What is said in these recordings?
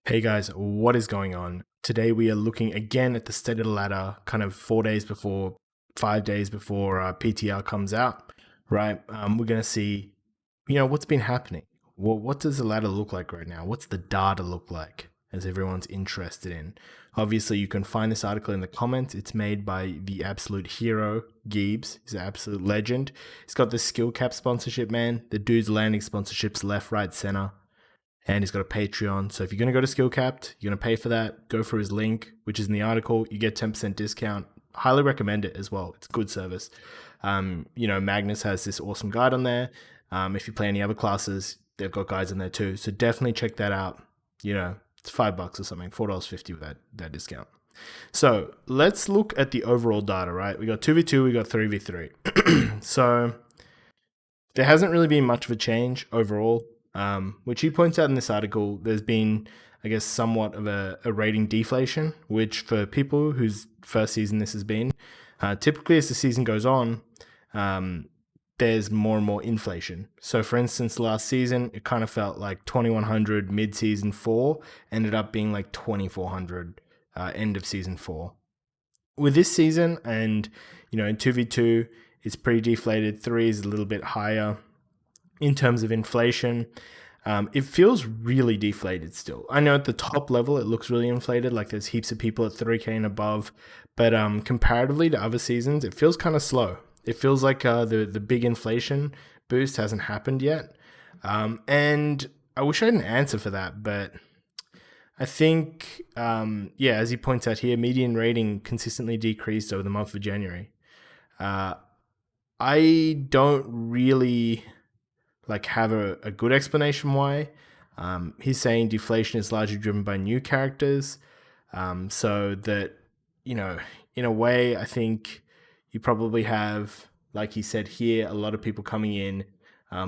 Hey guys, what is going on? Today we are looking again at the state of the ladder, kind of 4 days before, 5 days before PTR comes out, right? We're going to see, what's been happening. Well, what does the ladder look like right now? What's the data look like, as everyone's interested in? Obviously, you can find this article in the comments. It's made by the absolute hero, Gibbs. He's an absolute legend. He's got the skill cap sponsorship, man. The dude's landing sponsorships left, right, center, and he's got a Patreon. So if you're going to go to Skill Capped, you're going to pay for that. Go for his link, which is in the article. You get 10% discount. Highly recommend it as well. It's good service. Magnus has this awesome guide on there. If you play any other classes, they've got guides in there too. So definitely check that out. It's $5 or something, $4.50 with that discount. So let's look at the overall data, right? We got 2v2, we got 3v3. So there hasn't really been much of a change overall. Which he points out in this article, there's been, I guess, somewhat of a rating deflation, which for people whose first season this has been, typically as the season goes on, there's more and more inflation. So for instance, last season, it kind of felt like 2100 mid-season 4 ended up being like 2400 end of season 4. With this season and, in 2v2, it's pretty deflated. 3 is a little bit higher. In terms of inflation, it feels really deflated still. I know at the top level it looks really inflated, like there's heaps of people at 3K and above, but comparatively to other seasons, it feels kind of slow. It feels like the big inflation boost hasn't happened yet. And I wish I had an answer for that, but I think, as he points out here, median rating consistently decreased over the month of January. I don't really have a good explanation why. He's saying deflation is largely driven by new characters. So that, in a way, I think you probably have, like he said here, a lot of people coming in,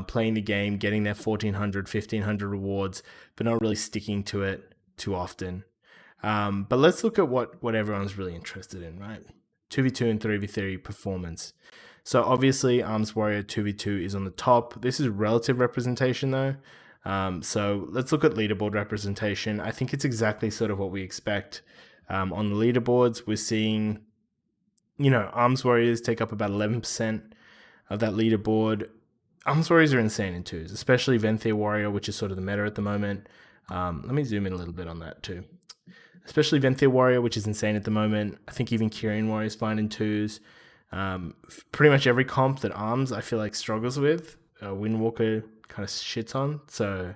playing the game, getting their 1400, 1500 rewards, but not really sticking to it too often. But let's look at what everyone's really interested in, right? 2v2 and 3v3 performance. So obviously, Arms Warrior 2v2 is on the top. This is relative representation though. So let's look at leaderboard representation. I think it's exactly sort of what we expect. On the leaderboards, we're seeing, Arms Warriors take up about 11% of that leaderboard. Arms Warriors are insane in twos, especially Venthyr Warrior, which is sort of the meta at the moment. Let me zoom in a little bit on that too. Especially Venthyr Warrior, which is insane at the moment. I think even Kyrian Warrior is fine in twos. Pretty much every comp that Arms I feel like struggles with, Windwalker kind of shits on. So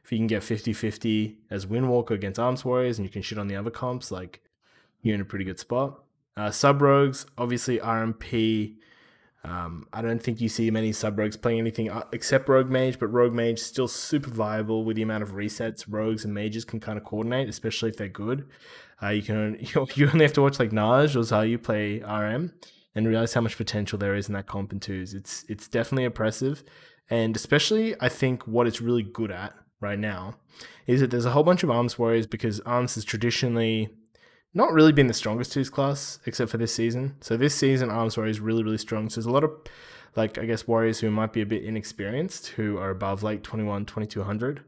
if you can get 50-50 as Windwalker against Arms Warriors and you can shit on the other comps, you're in a pretty good spot. Sub Rogues, obviously RMP. I don't think you see many sub rogues playing anything except Rogue Mage, but Rogue Mage is still super viable with the amount of resets rogues and mages can kind of coordinate, especially if they're good. You only have to watch Naj or Zaryu play RM and realize how much potential there is in that comp in twos. It's definitely oppressive, and especially I think what it's really good at right now is that there's a whole bunch of Arms Warriors, because Arms has traditionally not really been the strongest twos class except for this season. So this season, Arms Warrior is really, really strong. So there's a lot of warriors who might be a bit inexperienced who are above 2200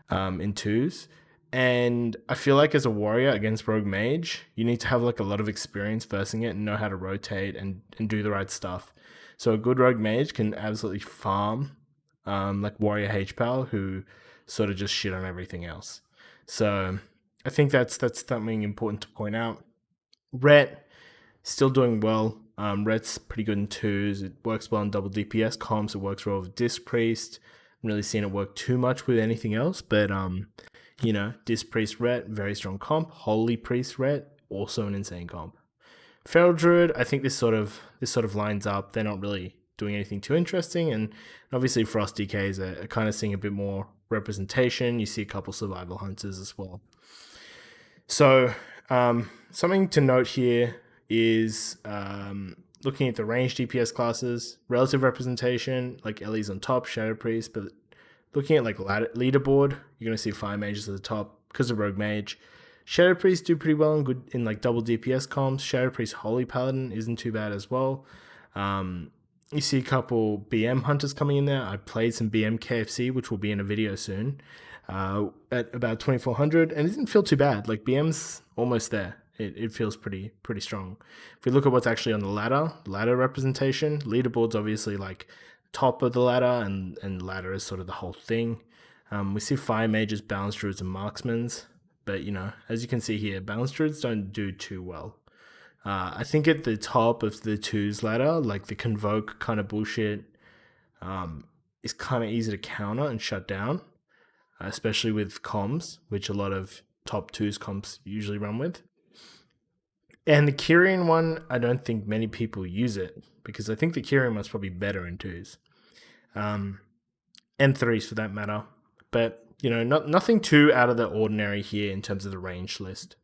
in twos. And I feel like as a warrior against Rogue Mage, you need to have a lot of experience versing it and know how to rotate and do the right stuff. So a good Rogue Mage can absolutely farm Warrior HPAL, who sort of just shit on everything else. So I think that's something important to point out. Ret, still doing well. Ret's pretty good in twos. It works well in double DPS comps. It works well with Disc Priest. I haven't really seen it work too much with anything else, but Disc Priest Ret, very strong comp. Holy Priest Ret, also an insane comp. Feral Druid, I think this sort of lines up. They're not really doing anything too interesting, and obviously Frost DKs are kind of seeing a bit more representation. You see a couple survival hunters as well. So something to note here is looking at the ranged DPS classes, relative representation, Ellie's on top, Shadow Priest, but looking at leaderboard, you're going to see Fire Mages at the top because of Rogue Mage. Shadow Priest do pretty well and good in double DPS comps. Shadow Priest Holy Paladin isn't too bad as well. You see a couple BM hunters coming in there. I played some BM KFC, which will be in a video soon. at about 2400, and it didn't feel too bad. Like BM's almost there. It feels pretty strong. If we look at what's actually on the ladder representation, leaderboard's obviously like top of the ladder, and ladder is sort of the whole thing. We see fire mages, balance druids, and marksmans, but as you can see here, balance druids don't do too well. I think at the top of the twos ladder, like the convoke kind of bullshit, is kind of easy to counter and shut down, especially with comms, which a lot of top twos comps usually run with. And the Kyrian one, I don't think many people use it, because I think the Kyrian one's probably better in twos. And threes for that matter. But, nothing too out of the ordinary here in terms of the range list.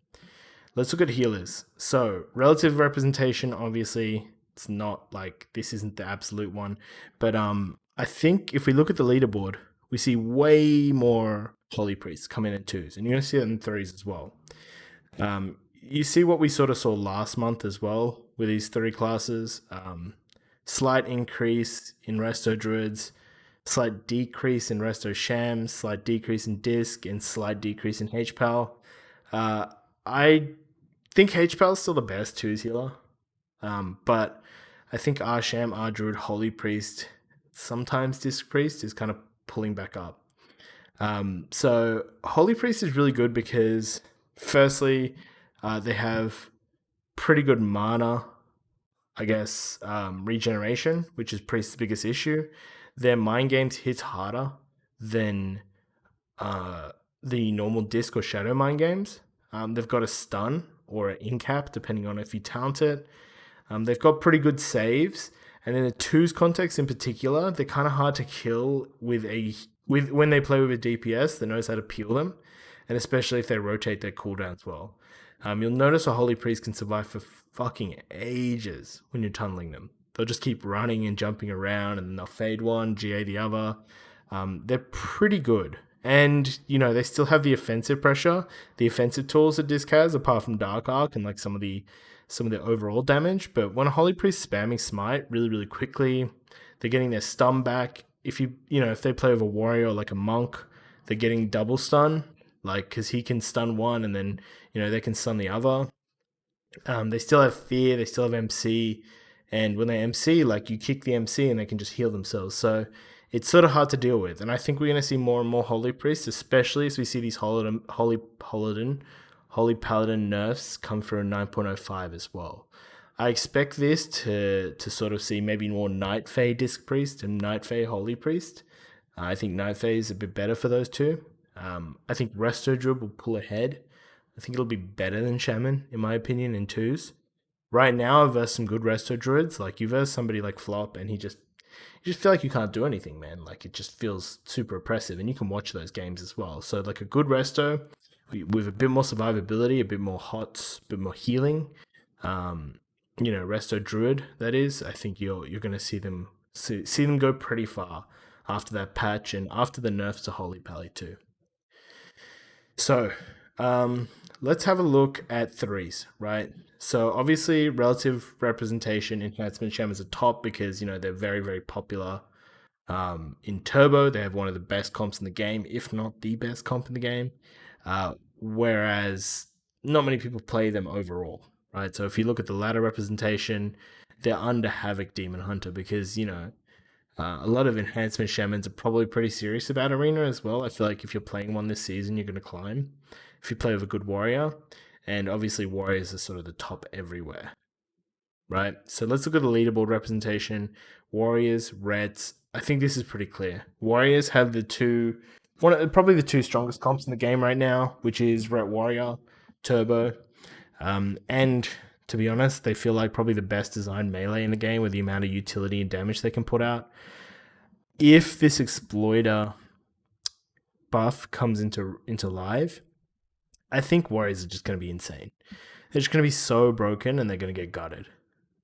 Let's look at healers. So, relative representation, obviously, it's not like this isn't the absolute one. But I think if we look at the leaderboard, we see way more Holy Priests coming in twos. And you're going to see that in threes as well. You see what we sort of saw last month as well with these three classes. Slight increase in Resto Druids, slight decrease in Resto Shams, slight decrease in Disc, and slight decrease in HPAL. I think HPAL is still the best twos healer, but I think R Sham, R Druid, Holy Priest, sometimes Disc Priest is kind of pulling back up. So Holy Priest is really good because, firstly, they have pretty good mana, I guess, regeneration, which is Priest's biggest issue. Their mind games hits harder than the normal Disc or Shadow mind games. They've got a stun or an incap, depending on if you talent it. They've got pretty good saves, and in the twos context in particular, they're kind of hard to kill with when they play with a DPS that knows how to peel them, and especially if they rotate their cooldowns well. You'll notice a Holy Priest can survive for fucking ages when you're tunneling them. They'll just keep running and jumping around, and they'll fade one, GA the other. They're pretty good. And, they still have the offensive pressure, the offensive tools that Disc has, apart from Dark Arc and like some of the overall damage. But when a Holy Priest spamming Smite really, really quickly, they're getting their stun back. If they play with a warrior or like a monk, they're getting double stun, like, because he can stun one and then, they can stun the other. They still have fear, they still have MC, and when they MC, like, you kick the MC and they can just heal themselves. So it's sort of hard to deal with. And I think we're going to see more and more Holy Priests, especially as we see these Holy Paladin nerfs come through in 9.05 as well. I expect this to sort of see maybe more Night Fae Disc Priest and Night Fae Holy Priest. I think Night Fae is a bit better for those two. I think Resto Druid will pull ahead. I think it'll be better than Shaman, in my opinion, in twos. Right now, I've versed some good Resto Druids. Like, you verse somebody like Flop, and you just feel like you can't do anything, man. Like, it just feels super oppressive, and you can watch those games as well. So, like, a good Resto with a bit more survivability, a bit more hots, a bit more healing. Resto Druid, that is. I think you're going to see them go pretty far after that patch and after the nerfs to Holy Pally too. So, let's have a look at threes, right? So obviously, relative representation, Enhancement Shaman is a top because, they're very, very popular. In Turbo, they have one of the best comps in the game, if not the best comp in the game. Whereas not many people play them overall, right? So if you look at the ladder representation, they're under Havoc Demon Hunter because, a lot of Enhancement Shamans are probably pretty serious about Arena as well. I feel like if you're playing one this season, you're going to climb. If you play with a good warrior, and obviously warriors are sort of the top everywhere, right? So let's look at the leaderboard representation. Warriors, Reds. I think this is pretty clear. Warriors have probably the two strongest comps in the game right now, which is Ret Warrior, Turbo, and to be honest, they feel like probably the best designed melee in the game with the amount of utility and damage they can put out. If this Exploiter buff comes into live, I think Warriors are just going to be insane. They're just going to be so broken and they're going to get gutted.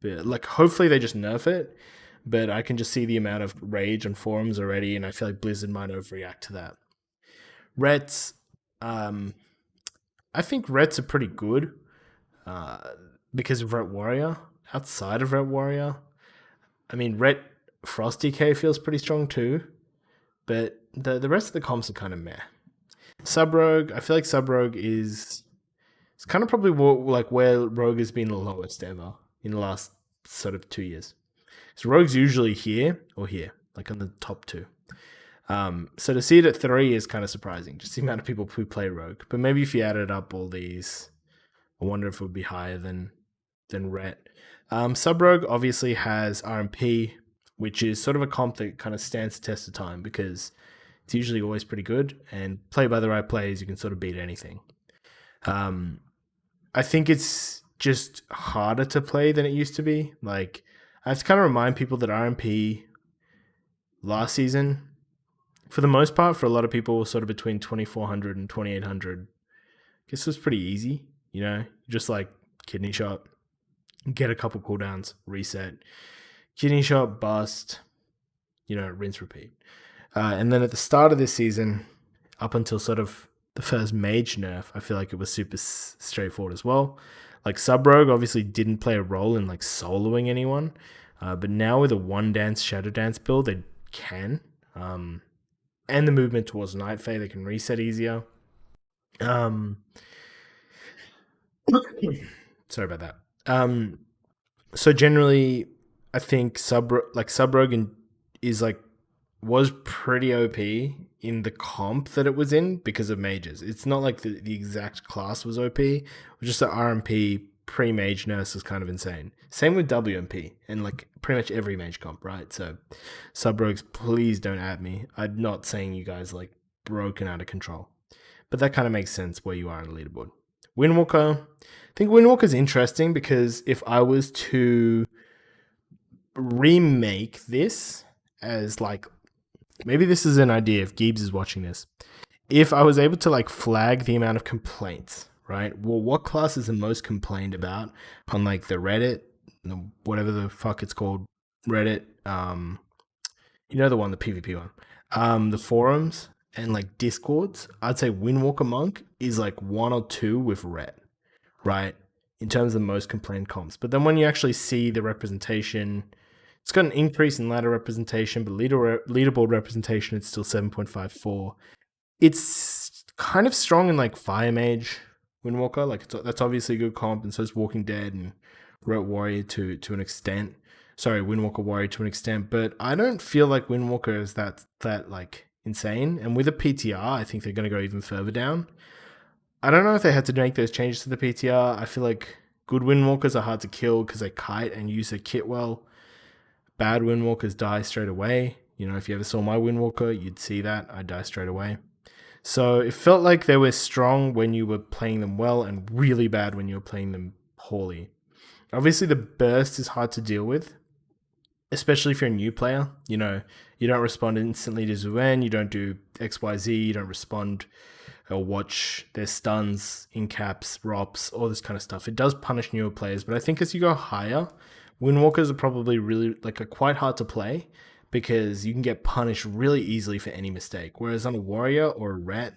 But, like, hopefully they just nerf it, but I can just see the amount of rage on forums already, and I feel like Blizzard might overreact to that. Rets, I think Rets are pretty good because of Ret Warrior. Outside of Ret Warrior, I mean, Ret Frost DK feels pretty strong too, but the rest of the comps are kind of meh. Sub Rogue, I feel like Sub Rogue is it's kind of probably like where Rogue has been the lowest ever in the last sort of 2 years. So Rogue's usually here or here, like on the top two. So to see it at 3 is kind of surprising, just the amount of people who play Rogue. But maybe if you added up all these, I wonder if it would be higher than Ret. Sub Rogue obviously has RMP, which is sort of a comp that kind of stands the test of time because it's usually always pretty good, and play by the right players, you can sort of beat anything. I think it's just harder to play than it used to be. Like, I have to kind of remind people that RMP last season, for the most part, for a lot of people, was sort of between 2400 and 2800. I guess it was pretty easy, you know, just like kidney shot, get a couple cooldowns, reset, kidney shot, bust, you know, rinse, repeat. And then at the start of this season, up until sort of the first mage nerf, I feel like it was super straightforward as well. Like Sub Rogue obviously didn't play a role in like soloing anyone, but now with a one dance Shadow Dance build, they can. And the movement towards Night Fae, they can reset easier. Sorry about that. So generally, I think Sub Rogue is like was pretty OP in the comp that it was in because of mages. It's not like the exact class was OP. It was just the RMP pre-mage nurse was kind of insane. Same with WMP and like pretty much every mage comp, right? So Sub Rogues, please don't at me. I'm not saying you guys like broken out of control. But that kind of makes sense where you are on the leaderboard. Windwalker. I think Windwalker's interesting because if I was to remake this as like, maybe this is an idea if Gibbs is watching this. If I was able to like flag the amount of complaints, right? Well, what class is the most complained about on like the Reddit, whatever the fuck it's called, Reddit, you know the one, the PvP one, the forums and like Discords, I'd say Windwalker Monk is like 1 or 2 with Ret, right? In terms of the most complained comps. But then when you actually see the representation, it's got an increase in ladder representation, but leaderboard representation, it's still 7.54. It's kind of strong in like Fire Mage Windwalker. Like that's obviously a good comp, and so is Walking Dead and Ret Warrior to an extent. Sorry, Windwalker Warrior to an extent, but I don't feel like Windwalker is that like insane. And with a PTR, I think they're going to go even further down. I don't know if they had to make those changes to the PTR. I feel like good Windwalkers are hard to kill because they kite and use their kit well. Bad Windwalkers die straight away. You know, if you ever saw my Windwalker, you'd see that. I die straight away. So it felt like they were strong when you were playing them well and really bad when you were playing them poorly. Obviously, the burst is hard to deal with, especially if you're a new player. You know, you don't respond instantly to Zuen, you don't do XYZ, you don't respond or watch their stuns, in caps, ROPs, all this kind of stuff. It does punish newer players, but I think as you go higher, Windwalkers are probably really are quite hard to play because you can get punished really easily for any mistake. Whereas on a warrior or a ret,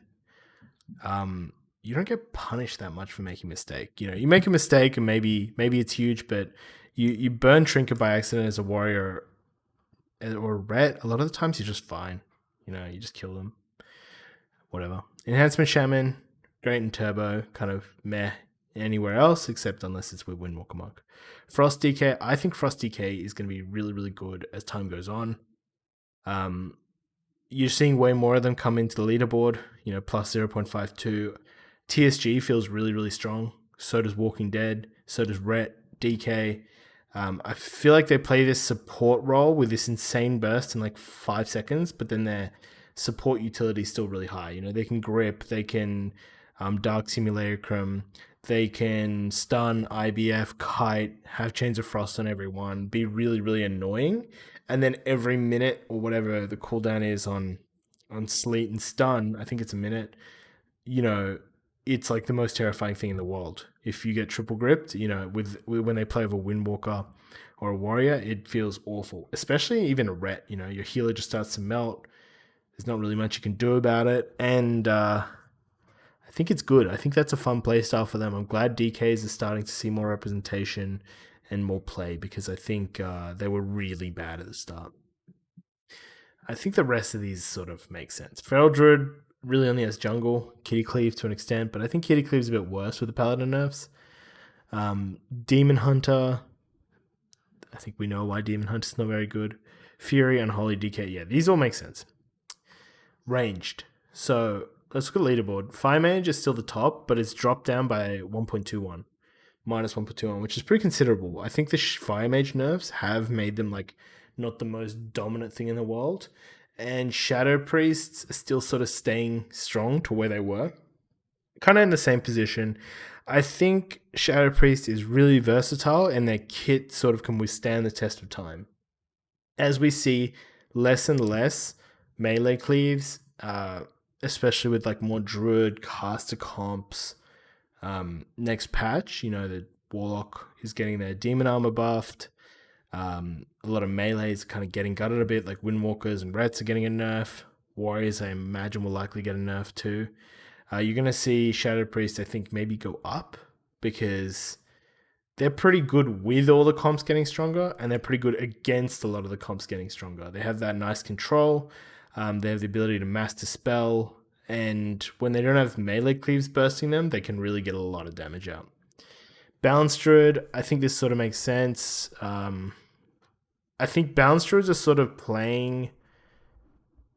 you don't get punished that much for making a mistake. You know, you make a mistake and maybe it's huge, but you burn Trinket by accident as a warrior or a ret. A lot of the times you're just fine. You know, you just kill them. Whatever. Enhancement Shaman, great in turbo, kind of meh anywhere else except unless it's with Windwalker Monk. Frost DK, I think Frost DK is going to be really, really good as time goes on. You're seeing way more of them come into the leaderboard, you know, plus 0.52. TSG feels really, really strong. So does Walking Dead. So does Ret, DK. I feel like they play this support role with this insane burst in like 5 seconds, but then their support utility is still really high. You know, they can grip, they can Dark Simulacrum, they can stun, IBF, kite, have Chains of Frost on everyone, be really, really annoying. And then every minute or whatever the cooldown is on Sleet and Stun, I think it's a minute, you know, it's like the most terrifying thing in the world. If you get triple gripped, you know, with when they play with a Windwalker or a Warrior, it feels awful. Especially even a Ret, you know, your healer just starts to melt. There's not really much you can do about it. And I think it's good. I think that's a fun playstyle for them. I'm glad DKs are starting to see more representation and more play because I think they were really bad at the start. I think the rest of these sort of make sense. Feral Druid, really only has jungle, kitty cleave to an extent, but I think kitty cleave's a bit worse with the paladin nerfs. Demon Hunter, I think we know why Demon Hunter's not very good. Fury, Unholy, DK, yeah, these all make sense. Ranged. So let's look at leaderboard. Fire Mage is still the top, but it's dropped down by 1.21, minus 1.21, which is pretty considerable. I think the Fire Mage nerfs have made them like not the most dominant thing in the world, and Shadow Priests are still sort of staying strong to where they were, kind of in the same position. I think Shadow Priest is really versatile, and their kit sort of can withstand the test of time. As we see less and less melee cleaves, especially with like more druid caster comps. Next patch, the warlock is getting their demon armor buffed. A lot of melees are kind of getting gutted a bit, like windwalkers and reds are getting a nerf. Warriors, I imagine, will likely get a nerf too. You're going to see Shadow Priest, I think, maybe go up because they're pretty good with all the comps getting stronger, and they're pretty good against a lot of the comps getting stronger. They have that nice control. They have the ability to mass dispel, and when they don't have melee cleaves bursting them, they can really get a lot of damage out. Balanced Druid, I think this sort of makes sense. I think Balanced Druids are sort of playing,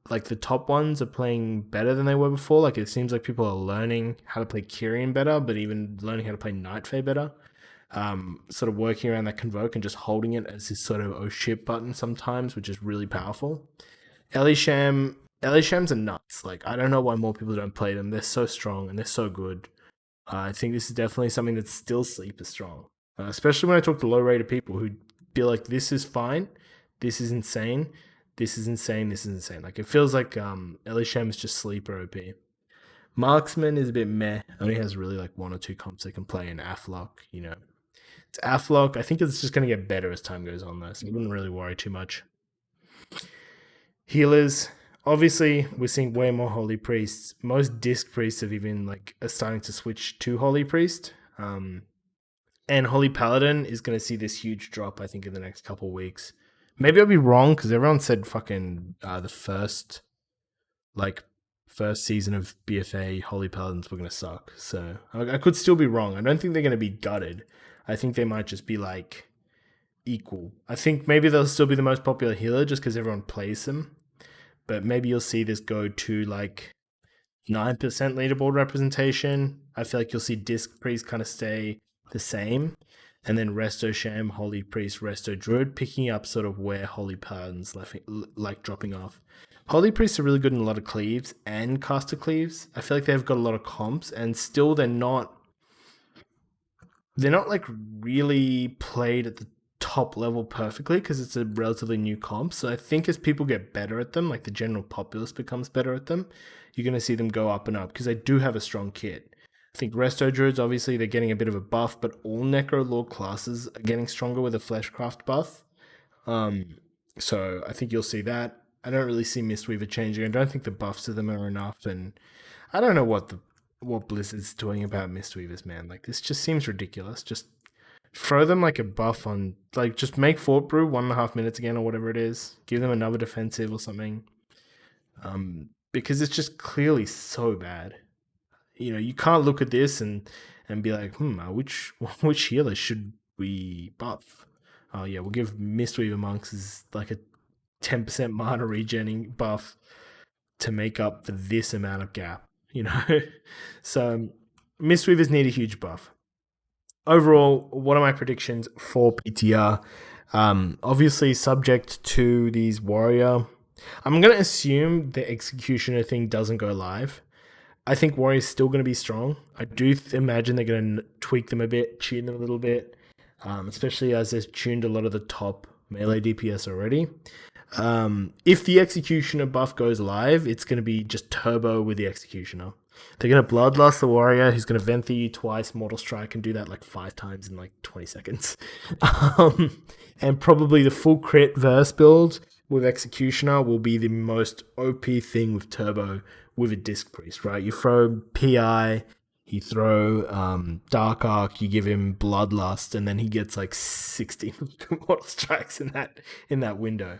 like the top ones are playing better than they were before. Like it seems like people are learning how to play Kyrian better, but even learning how to play Night Fae better. Sort of working around that Convoke and just holding it as this sort of oh shit button sometimes, which is really powerful. Elishams are nuts. Like, I don't know why more people don't play them. They're so strong and they're so good. I think this is definitely something that's still sleeper strong. Especially when I talk to low-rated people who feel like this is fine, this is insane, this is insane, this is insane. Like, it feels like Elisham is just sleeper OP. Marksman is a bit meh. Only has really like one or two comps they can play in Aflock, It's Aflock. I think it's just going to get better as time goes on, though, so I wouldn't really worry too much. Healers. Obviously, we're seeing way more Holy Priests. Most Disc Priests have even are starting to switch to Holy Priest. And Holy Paladin is going to see this huge drop, I think, in the next couple of weeks. Maybe I'll be wrong, because everyone said fucking the first season of BFA Holy Paladins were going to suck. So I could still be wrong. I don't think they're going to be gutted. I think they might just be like equal. I think maybe they'll still be the most popular healer just because everyone plays them. But maybe you'll see this go to like 9% leaderboard representation. I feel like you'll see Disc Priest kind of stay the same. And then Resto Sham, Holy Priest, Resto Druid picking up sort of where Holy Paladin's like dropping off. Holy Priests are really good in a lot of cleaves and caster cleaves. I feel like they've got a lot of comps, and still they're not like really played at the top level perfectly because it's a relatively new comp. So I think as people get better at them, like the general populace becomes better at them, you're going to see them go up and up because they do have a strong kit. I think Resto Druids, obviously, they're getting a bit of a buff, but all Necro Lord classes are getting stronger with a Fleshcraft buff. So I think you'll see that. I don't really see Mistweaver changing. I don't think the buffs to them are enough, and I don't know what Blizzard's doing about Mistweavers, man. Like, this just seems ridiculous. Just throw them like a buff on, like, just make Fort Brew 1.5 minutes again or whatever it is. Give them another defensive or something. Because it's just clearly so bad. You can't look at this and be like, which healer should we buff? Oh yeah, we'll give Mistweaver Monks as like a 10% mana regening buff to make up for this amount of gap. So Mistweavers need a huge buff. Overall, what are my predictions for PTR? Obviously, subject to these warrior. I'm going to assume the executioner thing doesn't go live. I think warrior's still going to be strong. I do imagine they're going to tweak them a bit, tune them a little bit, especially as they've tuned a lot of the top melee DPS already. If the executioner buff goes live, it's going to be just turbo with the executioner. They're going to bloodlust the warrior, who's going to Venthy you twice, Mortal Strike, and do that like 5 times in like 20 seconds. And probably the full crit verse build with executioner will be the most OP thing with turbo with a Disc Priest, right? You throw PI, you throw Dark Arc, you give him Bloodlust, and then he gets like 16 Mortal Strikes in that window.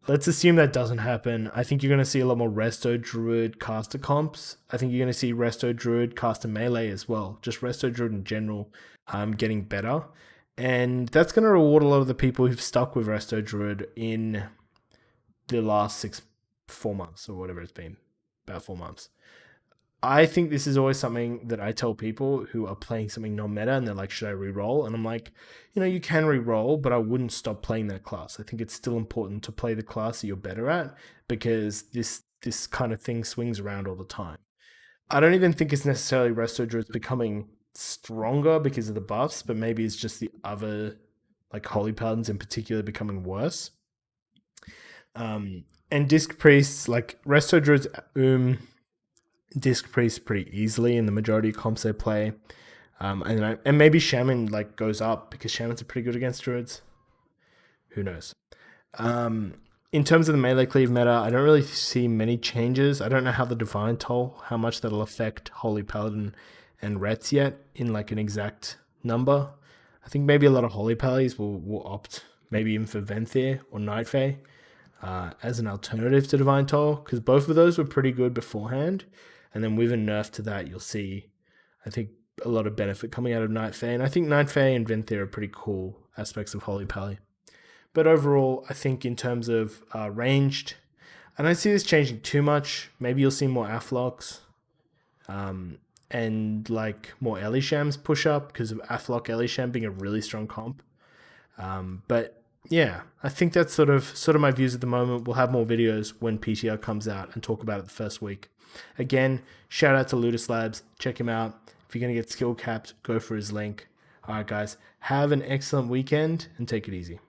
let's assume that doesn't happen. I think you're going to see a lot more Resto Druid caster comps. I think you're going to see Resto Druid caster melee as well. Just Resto Druid in general getting better. And that's going to reward a lot of the people who've stuck with Resto Druid in the last 4 months or whatever it's been, about 4 months. I think this is always something that I tell people who are playing something non-meta and they're like, should I re-roll? And I'm like, you can re-roll, but I wouldn't stop playing that class. I think it's still important to play the class that you're better at because this kind of thing swings around all the time. I don't even think it's necessarily Resto Druid's becoming stronger because of the buffs, but maybe it's just the other, like Holy Paladins in particular, becoming worse. And Disc Priests, like Resto Druid's Disc Priest pretty easily in the majority of comps they play. And maybe Shaman like goes up because Shamans are pretty good against Druids. Who knows? In terms of the melee cleave meta, I don't really see many changes. I don't know how the Divine Toll, how much that'll affect Holy Paladin and Rets yet in like an exact number. I think maybe a lot of Holy Paladins will opt maybe even for Venthyr or Night Fae as an alternative to Divine Toll, because both of those were pretty good beforehand. And then with a nerf to that, you'll see, I think, a lot of benefit coming out of Night Fae. And I think Night Fae and Venthyr are pretty cool aspects of Holy Pally. But overall, I think in terms of ranged, I don't see this changing too much. Maybe you'll see more Afflocks and like more Elishams push up because of Afflock Elisham being a really strong comp. But yeah, I think that's sort of my views at the moment. We'll have more videos when PTR comes out and talk about it the first week. Again, shout out to Ludus Labs. Check him out. If you're going to get skill capped, go for his link. All right, guys, have an excellent weekend and take it easy.